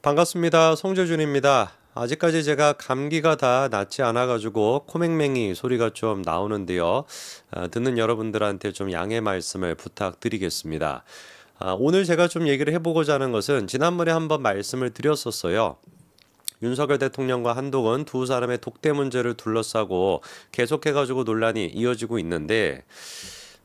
반갑습니다. 송재준입니다. 아직까지 제가 감기가 다 낫지 않아가지고 코맹맹이 소리가 좀 나오는데요. 듣는 여러분들한테 좀 양해 말씀을 부탁드리겠습니다. 오늘 제가 좀 얘기를 해보고자 하는 것은 지난번에 한번 말씀을 드렸었어요. 윤석열 대통령과 한동훈 두 사람의 독대 문제를 둘러싸고 계속해가지고 논란이 이어지고 있는데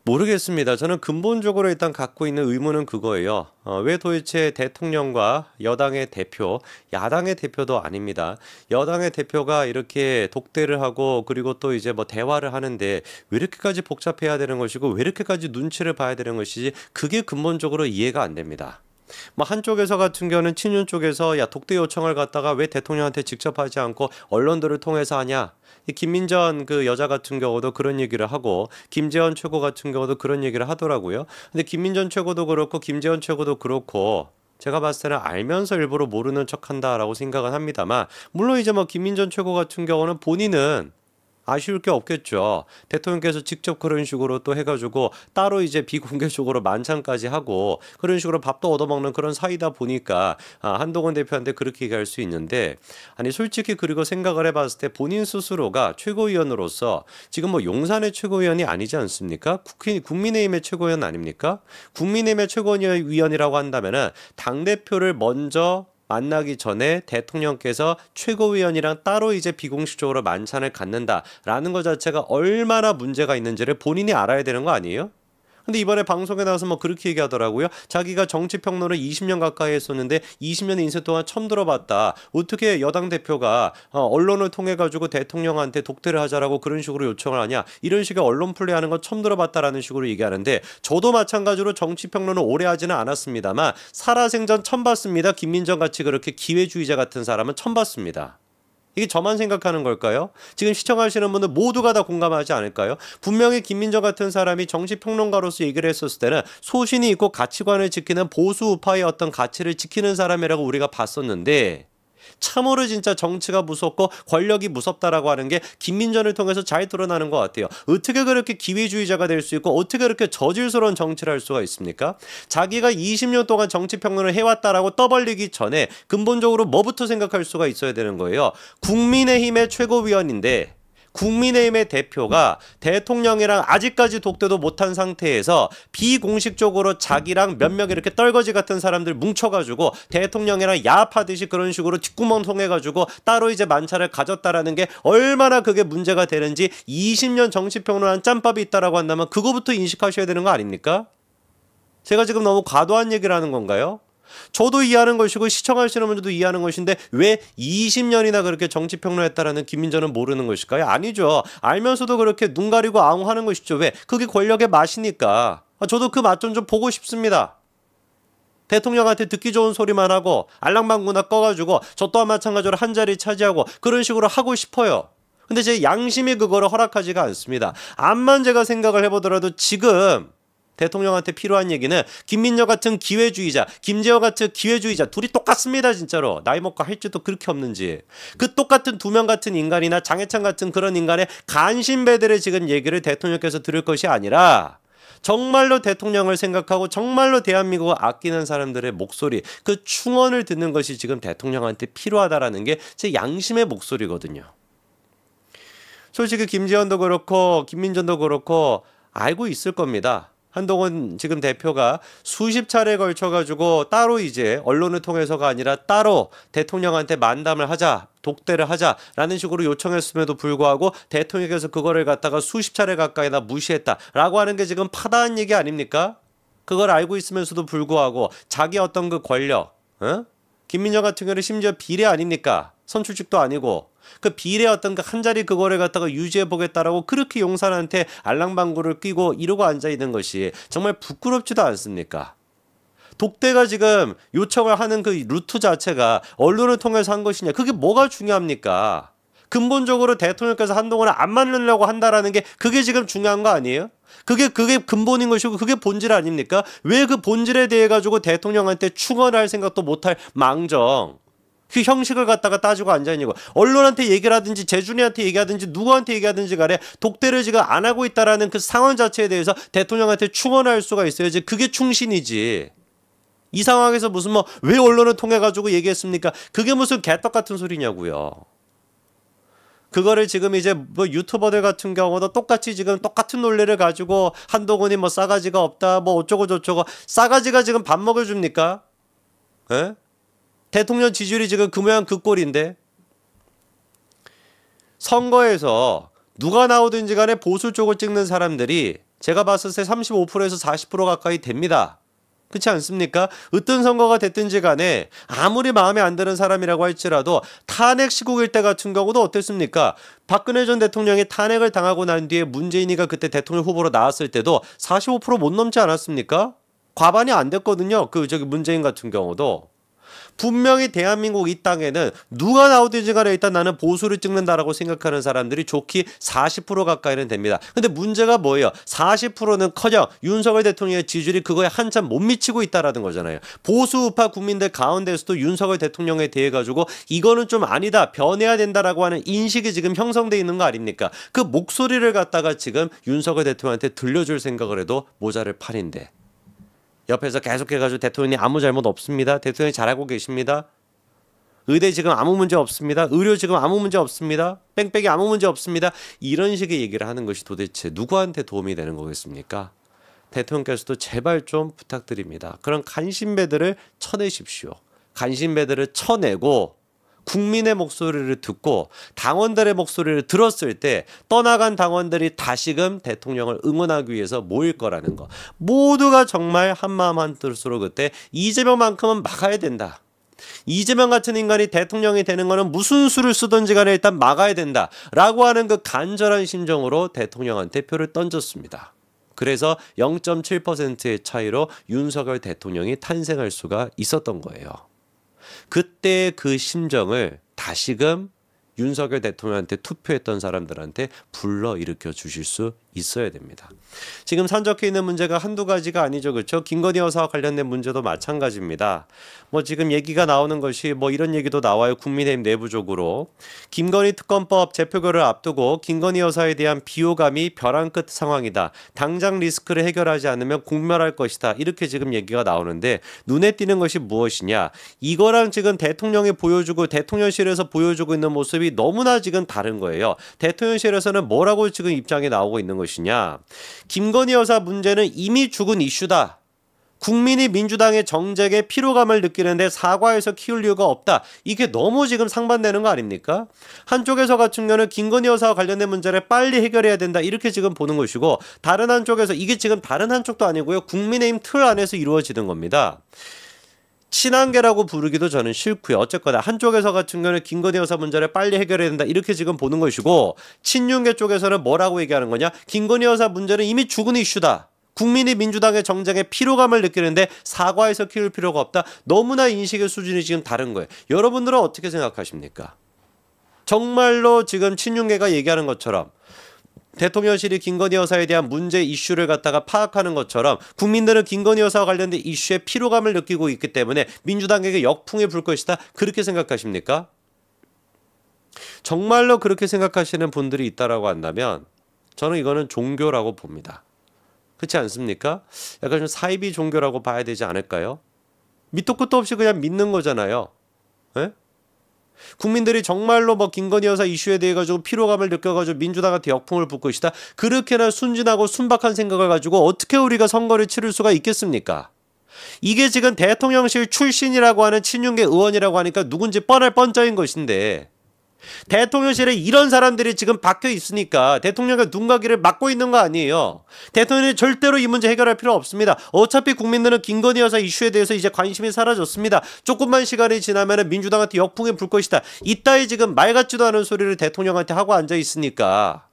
모르겠습니다. 저는 근본적으로 일단 갖고 있는 의문은 그거예요. 왜 도대체 대통령과 여당의 대표, 야당의 대표도 아닙니다. 여당의 대표가 이렇게 독대를 하고 그리고 또 이제 뭐 대화를 하는데 왜 이렇게까지 복잡해야 되는 것이고 왜 이렇게까지 눈치를 봐야 되는 것이지 그게 근본적으로 이해가 안 됩니다. 뭐 한쪽에서 같은 경우는 친윤 쪽에서 야 독대 요청을 갖다가 왜 대통령한테 직접 하지 않고 언론들을 통해서 하냐. 이 김민전 그 여자 같은 경우도 그런 얘기를 하고 김재원 최고 같은 경우도 그런 얘기를 하더라고요. 근데 김민전 최고도 그렇고 김재원 최고도 그렇고 제가 봤을 때는 알면서 일부러 모르는 척한다라고 생각은 합니다만 물론 이제 뭐 김민전 최고 같은 경우는 본인은 아쉬울 게 없겠죠. 대통령께서 직접 그런 식으로 또 해가지고 따로 이제 비공개적으로 만찬까지 하고 그런 식으로 밥도 얻어먹는 그런 사이다 보니까 한동훈 대표한테 그렇게 얘기할 수 있는데 아니 솔직히 그리고 생각을 해봤을 때 본인 스스로가 최고위원으로서 지금 뭐 용산의 최고위원이 아니지 않습니까? 국민의힘의 최고위원 아닙니까? 국민의힘의 최고위원이라고 한다면은 당대표를 먼저 만나기 전에 대통령께서 최고위원이랑 따로 이제 비공식적으로 만찬을 갖는다라는 것 자체가 얼마나 문제가 있는지를 본인이 알아야 되는 거 아니에요? 근데 이번에 방송에 나와서 뭐 그렇게 얘기하더라고요. 자기가 정치평론을 20년 가까이 했었는데 20년 인생 동안 처음 들어봤다. 어떻게 여당 대표가 언론을 통해 가지고 대통령한테 독대를 하자라고 그런 식으로 요청을 하냐. 이런 식의 언론 플레이하는 건 처음 들어봤다라는 식으로 얘기하는데 저도 마찬가지로 정치평론을 오래 하지는 않았습니다만 살아생전 처음 봤습니다. 김민정 같이 그렇게 기회주의자 같은 사람은 처음 봤습니다. 이게 저만 생각하는 걸까요? 지금 시청하시는 분들 모두가 다 공감하지 않을까요? 분명히 김민정 같은 사람이 정치평론가로서 얘기를 했었을 때는 소신이 있고 가치관을 지키는 보수 우파의 어떤 가치를 지키는 사람이라고 우리가 봤었는데 참으로 진짜 정치가 무섭고 권력이 무섭다라고 하는 게 김민전을 통해서 잘 드러나는 것 같아요. 어떻게 그렇게 기회주의자가 될 수 있고 어떻게 그렇게 저질스러운 정치를 할 수가 있습니까? 자기가 20년 동안 정치평론을 해왔다라고 떠벌리기 전에 근본적으로 뭐부터 생각할 수가 있어야 되는 거예요. 국민의힘의 최고위원인데 국민의힘의 대표가 대통령이랑 아직까지 독대도 못한 상태에서 비공식적으로 자기랑 몇 명 이렇게 떨거지 같은 사람들 뭉쳐가지고 대통령이랑 야합하듯이 그런 식으로 뒷구멍 통해가지고 따로 이제 만찬을 가졌다라는 게 얼마나 그게 문제가 되는지 20년 정치평론한 짬밥이 있다라고 한다면 그거부터 인식하셔야 되는 거 아닙니까? 제가 지금 너무 과도한 얘기를 하는 건가요? 저도 이해하는 것이고 시청하시는 분들도 이해하는 것인데 왜 20년이나 그렇게 정치평론했다라는 김민전은 모르는 것일까요? 아니죠. 알면서도 그렇게 눈 가리고 아웅하는 것이죠. 왜? 그게 권력의 맛이니까. 저도 그 맛 좀 보고 싶습니다. 대통령한테 듣기 좋은 소리만 하고 알랑방구나 꺼가지고 저 또한 마찬가지로 한 자리 차지하고 그런 식으로 하고 싶어요. 근데 제 양심이 그거를 허락하지가 않습니다. 암만 제가 생각을 해보더라도 지금 대통령한테 필요한 얘기는 김민정 같은 기회주의자, 김재원 같은 기회주의자 둘이 똑같습니다. 진짜로. 나이 먹고 할 줄도 그렇게 없는지. 그 똑같은 두 명 같은 인간이나 장해찬 같은 그런 인간의 간신배들의 지금 얘기를 대통령께서 들을 것이 아니라 정말로 대통령을 생각하고 정말로 대한민국을 아끼는 사람들의 목소리, 그 충언을 듣는 것이 지금 대통령한테 필요하다라는 게 제 양심의 목소리거든요. 솔직히 김재원도 그렇고 김민전도 그렇고 알고 있을 겁니다. 한동훈 지금 대표가 수십 차례에 걸쳐가지고 따로 이제 언론을 통해서가 아니라 따로 대통령한테 만담을 하자, 독대를 하자라는 식으로 요청했음에도 불구하고 대통령께서 그거를 갖다가 수십 차례 가까이나 무시했다라고 하는 게 지금 파다한 얘기 아닙니까? 그걸 알고 있으면서도 불구하고 자기 어떤 그 권력, 김민정 같은 경우는 심지어 비례 아닙니까? 선출직도 아니고 그 비례 어떤 그 한 자리 그거를 갖다가 유지해 보겠다라고 그렇게 용산한테 알랑방구를 끼고 이러고 앉아 있는 것이 정말 부끄럽지도 않습니까? 독대가 지금 요청을 하는 그 루트 자체가 언론을 통해서 한 것이냐? 그게 뭐가 중요합니까? 근본적으로 대통령께서 한동훈을 안 만나려고 한다라는 게 그게 지금 중요한 거 아니에요? 그게 근본인 것이고 그게 본질 아닙니까? 왜 그 본질에 대해 가지고 대통령한테 충원할 생각도 못할 망정? 그 형식을 갖다가 따지고 앉아있냐고. 언론한테 얘기를 하든지 재준이한테 얘기하든지 누구한테 얘기하든지 간에 독대를 지금 안 하고 있다라는 그 상황 자체에 대해서 대통령한테 충원할 수가 있어야지. 그게 충신이지. 이 상황에서 무슨 뭐 왜 언론을 통해 가지고 얘기했습니까? 그게 무슨 개떡 같은 소리냐고요. 그거를 지금 이제 뭐 유튜버들 같은 경우도 똑같이 지금 똑같은 논리를 가지고 한동훈이 뭐 싸가지가 없다 뭐 어쩌고 저쩌고, 싸가지가 지금 밥 먹여 줍니까? 에? 대통령 지지율이 지금 그 모양 그 꼴인데, 선거에서 누가 나오든지 간에 보수 쪽을 찍는 사람들이 제가 봤을 때 35%에서 40% 가까이 됩니다. 그렇지 않습니까? 어떤 선거가 됐든지 간에 아무리 마음에 안 드는 사람이라고 할지라도 탄핵 시국일 때 같은 경우도 어땠습니까? 박근혜 전 대통령이 탄핵을 당하고 난 뒤에 문재인이가 그때 대통령 후보로 나왔을 때도 45% 못 넘지 않았습니까? 과반이 안 됐거든요. 문재인 같은 경우도. 분명히 대한민국 이 땅에는 누가 나오든지 간에 일단 나는 보수를 찍는다라고 생각하는 사람들이 좋게 40% 가까이는 됩니다. 근데 문제가 뭐예요? 40%는커녕 윤석열 대통령의 지지율이 그거에 한참 못 미치고 있다라는 거잖아요. 보수 우파 국민들 가운데서도 윤석열 대통령에 대해 가지고 이거는 좀 아니다, 변해야 된다라고 하는 인식이 지금 형성돼 있는 거 아닙니까? 그 목소리를 갖다가 지금 윤석열 대통령한테 들려줄 생각을 해도 모자를 판인데, 옆에서 계속해가지고 대통령이 아무 잘못 없습니다, 대통령이 잘하고 계십니다, 의대 지금 아무 문제 없습니다, 의료 지금 아무 문제 없습니다, 뺑뺑이 아무 문제 없습니다, 이런 식의 얘기를 하는 것이 도대체 누구한테 도움이 되는 거겠습니까? 대통령께서도 제발 좀 부탁드립니다. 그런 간신배들을 쳐내십시오. 간신배들을 쳐내고 국민의 목소리를 듣고 당원들의 목소리를 들었을 때 떠나간 당원들이 다시금 대통령을 응원하기 위해서 모일 거라는 거. 모두가 정말 한마음 한뜻으로 그때 이재명만큼은 막아야 된다, 이재명 같은 인간이 대통령이 되는 거는 무슨 수를 쓰든지 간에 일단 막아야 된다 라고 하는 그 간절한 심정으로 대통령한테 표를 던졌습니다. 그래서 0.7%의 차이로 윤석열 대통령이 탄생할 수가 있었던 거예요. 그때 그 심정을 다시금 윤석열 대통령한테 투표했던 사람들한테 불러일으켜 주실 수 있어야 됩니다. 지금 산적해 있는 문제가 한두 가지가 아니죠. 그렇죠? 김건희 여사와 관련된 문제도 마찬가지입니다. 뭐 지금 얘기가 나오는 것이 뭐 이런 얘기도 나와요. 국민의힘 내부적으로 김건희 특검법 재표결을 앞두고 김건희 여사에 대한 비호감이 벼랑 끝 상황이다, 당장 리스크를 해결하지 않으면 공멸할 것이다, 이렇게 지금 얘기가 나오는데, 눈에 띄는 것이 무엇이냐, 이거랑 지금 대통령이 보여주고 대통령실에서 보여주고 있는 모습이 너무나 지금 다른 거예요. 대통령실에서는 뭐라고 지금 입장이 나오고 있는 것이냐, 김건희 여사 문제는 이미 죽은 이슈다, 국민이 민주당의 정책에 피로감을 느끼는데 사과해서 키울 이유가 없다, 이게 너무 지금 상반되는 거 아닙니까? 한쪽에서 같은 경우는 김건희 여사와 관련된 문제를 빨리 해결해야 된다, 이렇게 지금 보는 것이고, 다른 한쪽에서 이게 지금 다른 한쪽도 아니고요, 국민의힘 틀 안에서 이루어지는 겁니다. 친한계라고 부르기도 저는 싫고요. 어쨌거나 한쪽에서 같은 경우는 김건희 여사 문제를 빨리 해결해야 된다, 이렇게 지금 보는 것이고, 친윤계 쪽에서는 뭐라고 얘기하는 거냐, 김건희 여사 문제는 이미 죽은 이슈다, 국민이 민주당의 정쟁에 피로감을 느끼는데 사과해서 키울 필요가 없다, 너무나 인식의 수준이 지금 다른 거예요. 여러분들은 어떻게 생각하십니까? 정말로 지금 친윤계가 얘기하는 것처럼 대통령실이 김건희 여사에 대한 문제 이슈를 갖다가 파악하는 것처럼 국민들은 김건희 여사와 관련된 이슈에 피로감을 느끼고 있기 때문에 민주당에게 역풍이 불 것이다, 그렇게 생각하십니까? 정말로 그렇게 생각하시는 분들이 있다라고 한다면 저는 이거는 종교라고 봅니다. 그렇지 않습니까? 약간 좀 사이비 종교라고 봐야 되지 않을까요? 밑도 끝도 없이 그냥 믿는 거잖아요. 에? 국민들이 정말로 뭐 김건희 여사 이슈에 대해 가지고 피로감을 느껴가지고 민주당한테 역풍을 불 것이다, 그렇게나 순진하고 순박한 생각을 가지고 어떻게 우리가 선거를 치를 수가 있겠습니까? 이게 지금 대통령실 출신이라고 하는 친윤계 의원이라고 하니까 누군지 뻔할 뻔짜인 것인데, 대통령실에 이런 사람들이 지금 박혀 있으니까 대통령의 눈가기를 막고 있는 거 아니에요. 대통령이 절대로 이 문제 해결할 필요 없습니다. 어차피 국민들은 김건희 여사 이슈에 대해서 이제 관심이 사라졌습니다. 조금만 시간이 지나면 민주당한테 역풍이 불 것이다, 이따위 지금 말 같지도 않은 소리를 대통령한테 하고 앉아 있으니까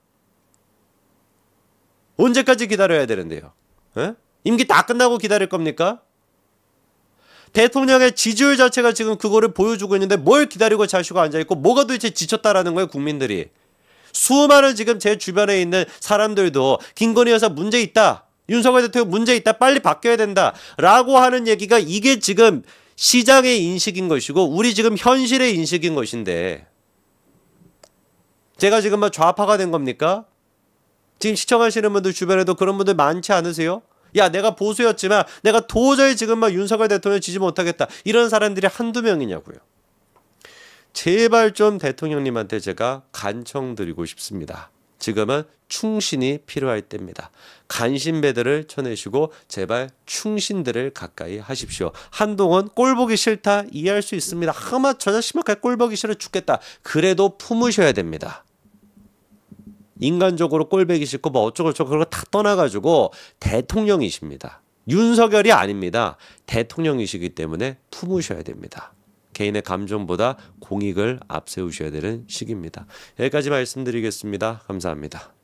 언제까지 기다려야 되는데요? 에? 임기 다 끝나고 기다릴 겁니까? 대통령의 지지율 자체가 지금 그거를 보여주고 있는데 뭘 기다리고 자시고 앉아있고, 뭐가 도대체 지쳤다라는 거예요, 국민들이. 수많은 지금 제 주변에 있는 사람들도 김건희 여사 문제 있다, 윤석열 대통령 문제 있다, 빨리 바뀌어야 된다 라고 하는 얘기가, 이게 지금 시장의 인식인 것이고 우리 지금 현실의 인식인 것인데, 제가 지금 막 좌파가 된 겁니까? 지금 시청하시는 분들 주변에도 그런 분들 많지 않으세요? 야, 내가 보수였지만 내가 도저히 지금 막 윤석열 대통령 지지 못하겠다. 이런 사람들이 한두 명이냐고요. 제발 좀 대통령님한테 제가 간청드리고 싶습니다. 지금은 충신이 필요할 때입니다. 간신배들을 쳐내시고 제발 충신들을 가까이 하십시오. 한동훈 꼴보기 싫다 이해할 수 있습니다. 아마 저 자식만큼 꼴보기 싫어 죽겠다. 그래도 품으셔야 됩니다. 인간적으로 꼴보기 싫고 뭐 어쩌고저쩌고 그런 거 다 떠나가지고 대통령이십니다. 윤석열이 아닙니다. 대통령이시기 때문에 품으셔야 됩니다. 개인의 감정보다 공익을 앞세우셔야 되는 시기입니다. 여기까지 말씀드리겠습니다. 감사합니다.